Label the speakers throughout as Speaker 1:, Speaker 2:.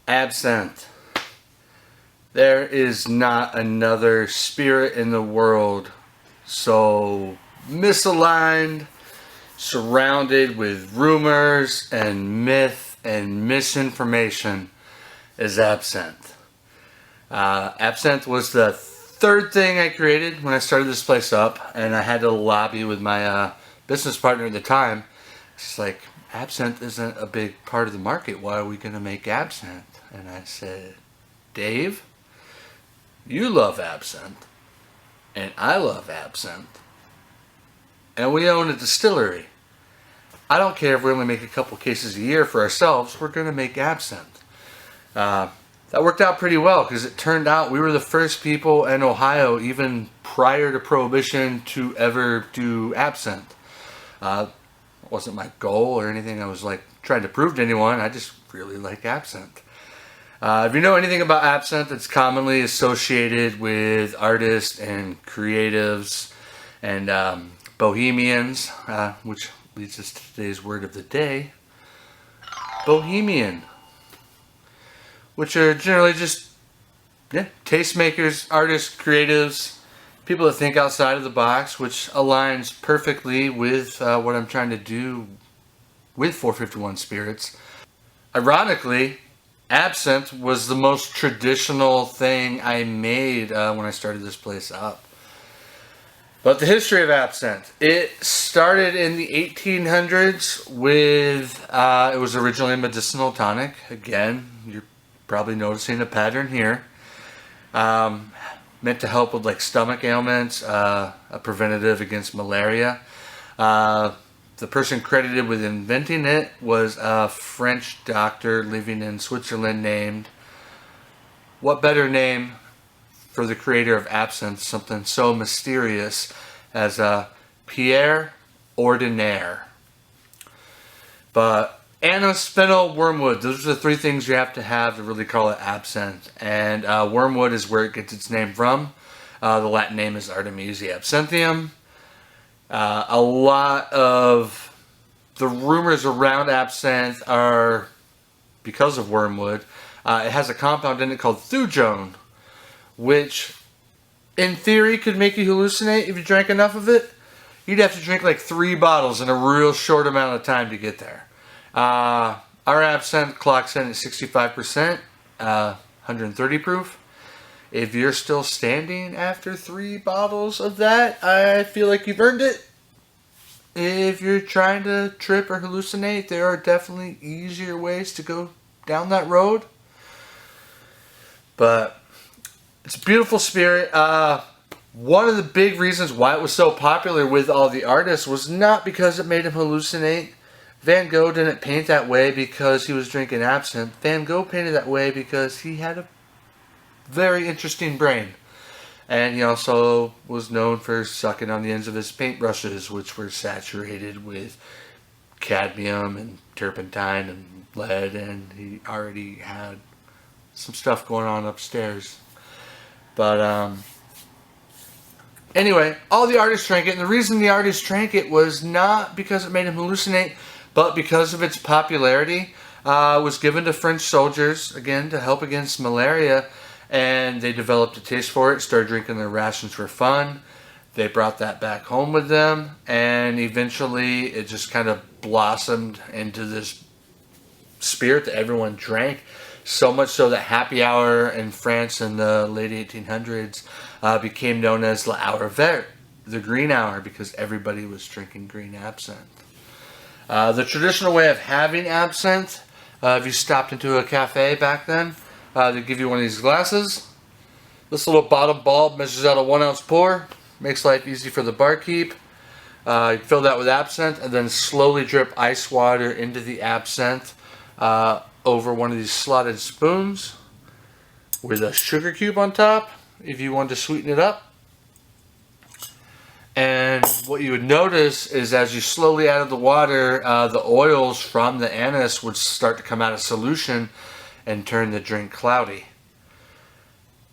Speaker 1: Absinthe. There is not another spirit in the world so misaligned, surrounded with rumors and myth and misinformation as Absinthe. Absinthe was the third thing I created when I started this place up, and I had to lobby with my business partner at the time. It's like, Absinthe isn't a big part of the market. Why are we going to make Absinthe? And I said, Dave, you love Absinthe, and I love Absinthe, and we own a distillery. I don't care if we only make a couple cases a year for ourselves. We're going to make Absinthe. That worked out pretty well because it turned out we were the first people in Ohio, even prior to Prohibition, to ever do Absinthe. It wasn't my goal or anything I was like trying to prove to anyone. I just really like Absinthe. If you know anything about Absinthe, it's commonly associated with artists and creatives and bohemians, which leads us to today's word of the day, bohemian, which are generally just tastemakers, artists, creatives, people that think outside of the box, which aligns perfectly with what I'm trying to do with 451 Spirits. Ironically, Absinthe was the most traditional thing I made when I started this place up. But the history of Absinthe, it started in the 1800s with, it was originally a medicinal tonic. Again, you're probably noticing a pattern here. Meant to help with like stomach ailments, a preventative against malaria. The person credited with inventing it was a French doctor living in Switzerland named, what better name for the creator of Absinthe, something so mysterious as Pierre Ordinaire. But anise, spinel, wormwood, those are the three things you have to really call it Absinthe. And wormwood is where it gets its name from. The Latin name is Artemisia absinthium. A lot of the rumors around Absinthe are because of wormwood. It has a compound in it called thujone, which in theory could make you hallucinate if you drank enough of it. You'd have to drink like 3 bottles in a real short amount of time to get there. Our Absinthe clocks in at 65%, 130 proof. If you're still standing after 3 bottles of that, I feel like you've earned it. If you're trying to trip or hallucinate, there are definitely easier ways to go down that road. But it's a beautiful spirit. One of the big reasons why it was so popular with all the artists was not because it made him hallucinate. Van Gogh didn't paint that way because he was drinking absinthe. Van Gogh painted that way because he had a very interesting brain. And he also was known for sucking on the ends of his paintbrushes, which were saturated with cadmium and turpentine and lead, and he already had some stuff going on upstairs. But anyway, all the artists drank it, and the reason the artists drank it was not because it made them hallucinate, but because of its popularity. It was given to French soldiers, again, to help against malaria, and they developed a taste for it, started drinking their rations for fun. They brought that back home with them, and eventually it just kind of blossomed into this spirit that everyone drank. So much so that happy hour in France in the late 1800s became known as l'hour vert, the green hour, because everybody was drinking green absinthe. The traditional way of having absinthe, if you stopped into a cafe back then, they give you one of these glasses. This little bottom bulb measures out a 1 ounce pour, makes life easy for the barkeep. You fill that with absinthe and then slowly drip ice water into the absinthe over one of these slotted spoons with a sugar cube on top if you want to sweeten it up. And what you would notice is as you slowly added the water, the oils from the anise would start to come out of solution and turn the drink cloudy.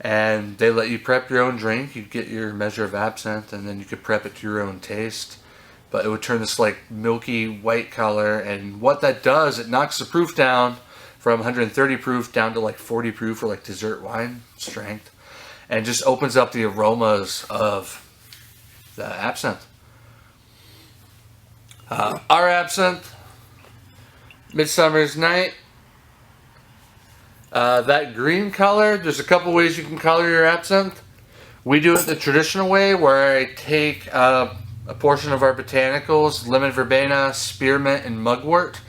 Speaker 1: And they let you prep your own drink. You'd get your measure of absinthe and then you could prep it to your own taste. But it would turn this like milky white color, and what that does, it knocks the proof down from 130 proof down to like 40 proof for like dessert wine strength, and just opens up the aromas of the absinthe. Our absinthe, Midsummer's Night. That green color, there's a couple ways you can color your absinthe. We do it the traditional way, where I take a portion of our botanicals, lemon verbena, spearmint, and mugwort.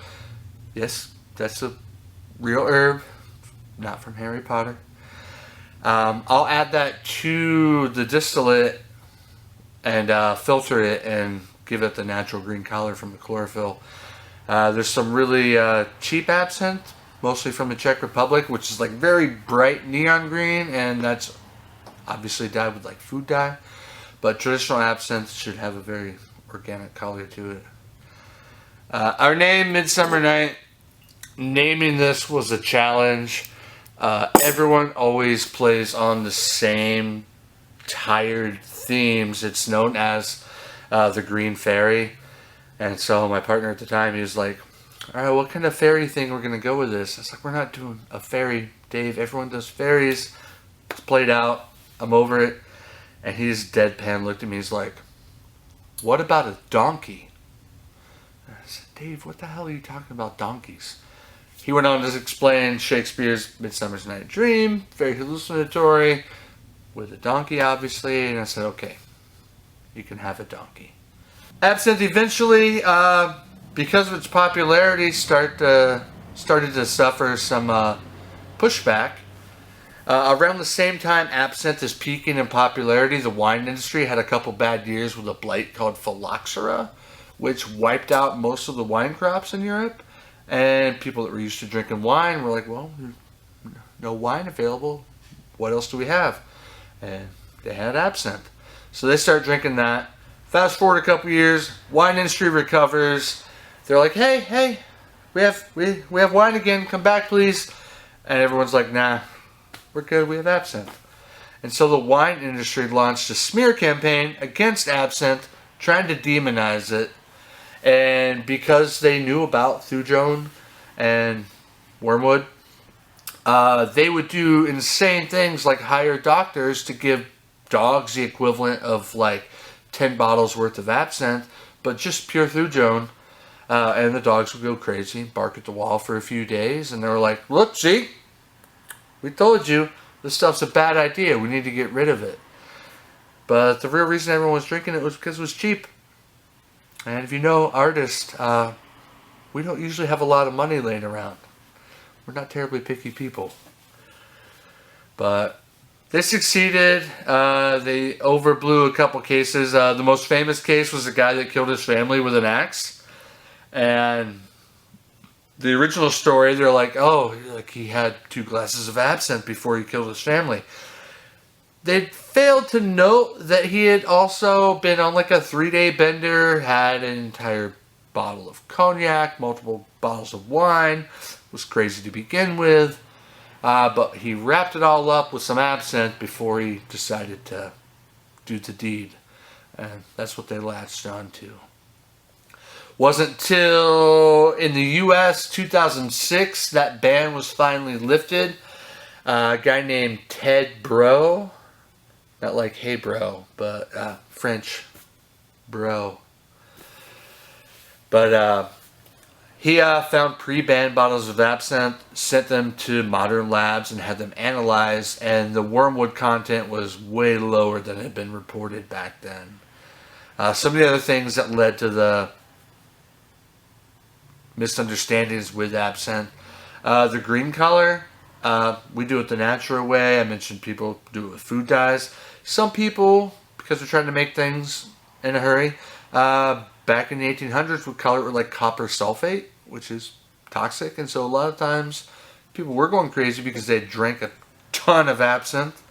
Speaker 1: Yes, that's a real herb, not from Harry Potter. I'll add that to the distillate and filter it and give it the natural green color from the chlorophyll. There's some really cheap absinthe, mostly from the Czech Republic, which is like very bright neon green, and that's obviously dyed with like food dye. But traditional absinthe should have a very organic color to it. Our name, Midsummer Night, naming this was a challenge. Everyone always plays on the same tired themes. It's known as the Green Fairy. And so my partner at the time, he was like, all right, what kind of fairy thing we're going to go with this? I was like, we're not doing a fairy, Dave. Everyone does fairies. It's played out. I'm over it. And he just deadpan looked at me. He's like, what about a donkey? And I said, Dave, what the hell are you talking about donkeys? He went on to explain Shakespeare's Midsummer's Night Dream, very hallucinatory, with a donkey, obviously. And I said, okay, you can have a donkey. Absinthe eventually, because of its popularity, started to suffer some pushback. Around the same time absinthe is peaking in popularity, the wine industry had a couple bad years with a blight called phylloxera, which wiped out most of the wine crops in Europe. And people that were used to drinking wine were like, well, no wine available. What else do we have? And they had absinthe. So they start drinking that. Fast forward a couple years, wine industry recovers. They're like, hey, we have wine again. Come back, please. And everyone's like, nah, we're good. We have absinthe. And so the wine industry launched a smear campaign against absinthe, trying to demonize it. And because they knew about thujone and wormwood, they would do insane things like hire doctors to give dogs the equivalent of like 10 bottles worth of absinthe, but just pure thujone. And the dogs would go crazy, bark at the wall for a few days. And they were like, look, see, we told you this stuff's a bad idea. We need to get rid of it. But the real reason everyone was drinking it was because it was cheap. And if you know artists, we don't usually have a lot of money laying around. We're not terribly picky people. But they succeeded. They overblew a couple cases. The most famous case was a guy that killed his family with an axe. And the original story, they're like, oh, like he had 2 glasses of absinthe before he killed his family. They failed to note that he had also been on like a 3-day bender, had an entire bottle of cognac, multiple bottles of wine, was crazy to begin with, but he wrapped it all up with some absinthe before he decided to do the deed, and that's what they latched on to. Wasn't till in the U.S. 2006 that ban was finally lifted. A guy named Ted Bro, not like hey bro, but French bro. But he found pre-banned bottles of absinthe, sent them to modern labs and had them analyzed, and the wormwood content was way lower than had been reported back then. Some of the other things that led to the misunderstandings with absinthe, the green color, we do it the natural way. I mentioned people do it with food dyes. Some people, because they're trying to make things in a hurry, back in the 1800s would color it with like copper sulfate, which is toxic. And so a lot of times people were going crazy because they drank a ton of absinthe.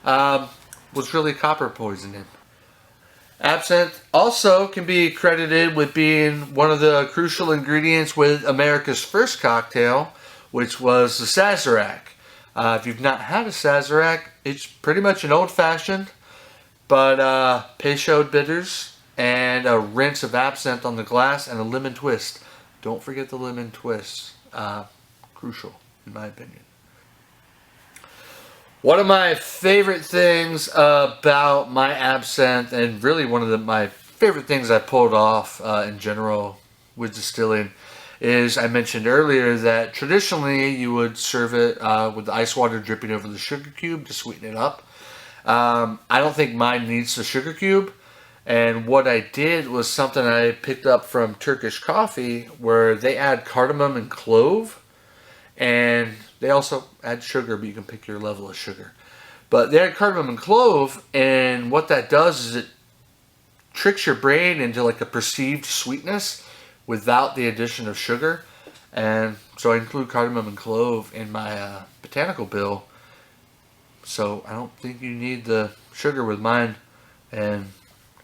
Speaker 1: Was really copper poisoning. Absinthe also can be credited with being one of the crucial ingredients with America's first cocktail, which was the Sazerac. If you've not had a Sazerac, it's pretty much an old-fashioned, but Peychaud bitters and a rinse of absinthe on the glass and a lemon twist. Don't forget the lemon twist. Crucial. in my opinion. One of my favorite things about my absinthe, and really one of my favorite things I pulled off in general with distilling, is I mentioned earlier that traditionally you would serve it with the ice water dripping over the sugar cube to sweeten it up. I don't think mine needs the sugar cube. And what I did was something I picked up from Turkish coffee, where they add cardamom and clove. And they also add sugar, but you can pick your level of sugar. But they add cardamom and clove, and what that does is it tricks your brain into like a perceived sweetness without the addition of sugar. And so I include cardamom and clove in my botanical bill. So I don't think you need the sugar with mine. And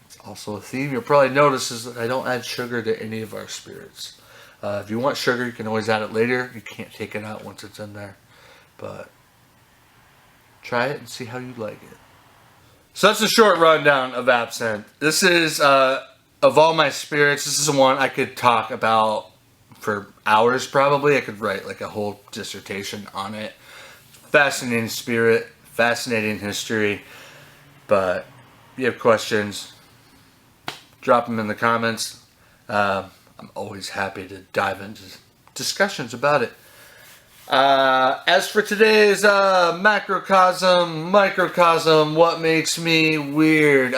Speaker 1: it's also a theme you'll probably notice is that I don't add sugar to any of our spirits. If you want sugar, you can always add it later. You can't take it out once it's in there. But try it and see how you like it. So that's a short rundown of absinthe. This is, of all my spirits, this is the one I could talk about for hours probably. I could write like a whole dissertation on it. Fascinating spirit, fascinating history. But if you have questions, drop them in the comments. I'm always happy to dive into discussions about it. As for today's microcosm, what makes me weird?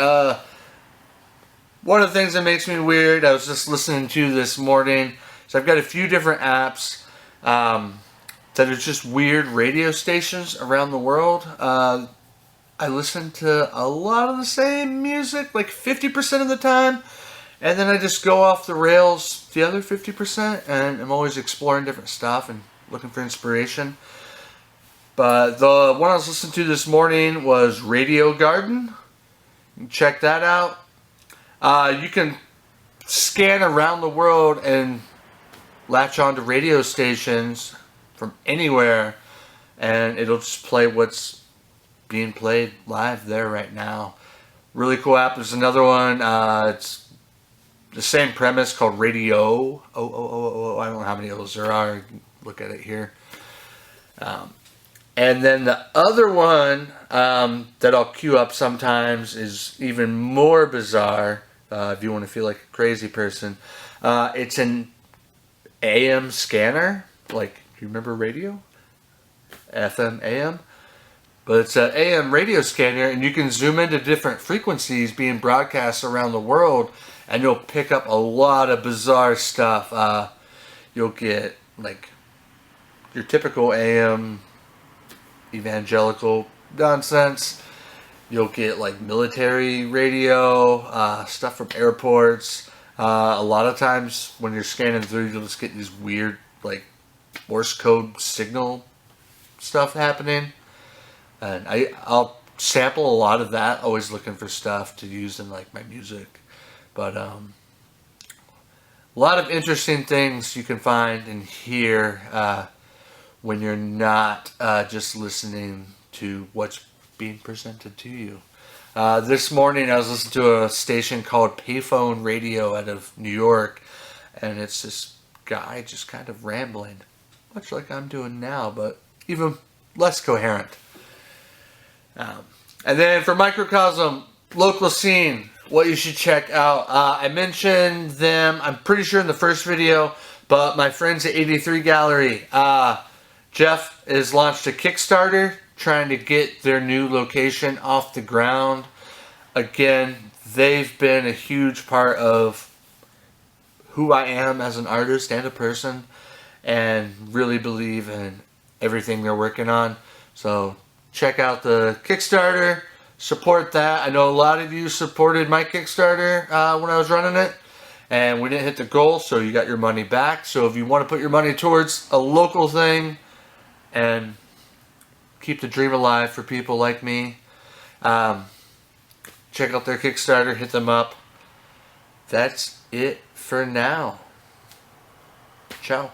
Speaker 1: One of the things that makes me weird, I was just listening to this morning. So I've got a few different apps that are just weird radio stations around the world. I listen to a lot of the same music, like 50% of the time. And then I just go off the rails the other 50%, and I'm always exploring different stuff and looking for inspiration. But the one I was listening to this morning was Radio Garden. You can check that out. You can scan around the world and latch onto radio stations from anywhere, and it'll just play what's being played live there right now. Really cool app. There's another one. It's the same premise, called Radio. I don't know how many O's there are. Look at it here. And then the other one that I'll queue up sometimes is even more bizarre. If you want to feel like a crazy person, it's an AM scanner. Like, you remember radio? FM, AM. But it's an AM radio scanner, and you can zoom into different frequencies being broadcast around the world, and you'll pick up a lot of bizarre stuff. You'll get like your typical AM evangelical nonsense. You'll get like military radio, stuff from airports. A lot of times when you're scanning through, you'll just get these weird like Morse code signal stuff happening. And I'll sample a lot of that, always looking for stuff to use in like my music. But a lot of interesting things you can find and hear when you're not just listening to what's being presented to you. This morning I was listening to a station called Payphone Radio out of New York, and it's this guy just kind of rambling, much like I'm doing now, but even less coherent. And then for microcosm, local scene, what you should check out. I mentioned them, I'm pretty sure in the first video, but my friends at 83 Gallery, Jeff has launched a Kickstarter trying to get their new location off the ground. Again, they've been a huge part of who I am as an artist and a person, and really believe in everything they're working on. So check out the Kickstarter, support that. I know a lot of you supported my Kickstarter when I was running it, and we didn't hit the goal, so you got your money back. So if you want to put your money towards a local thing and keep the dream alive for people like me, check out their Kickstarter, hit them up. That's it for now. Ciao.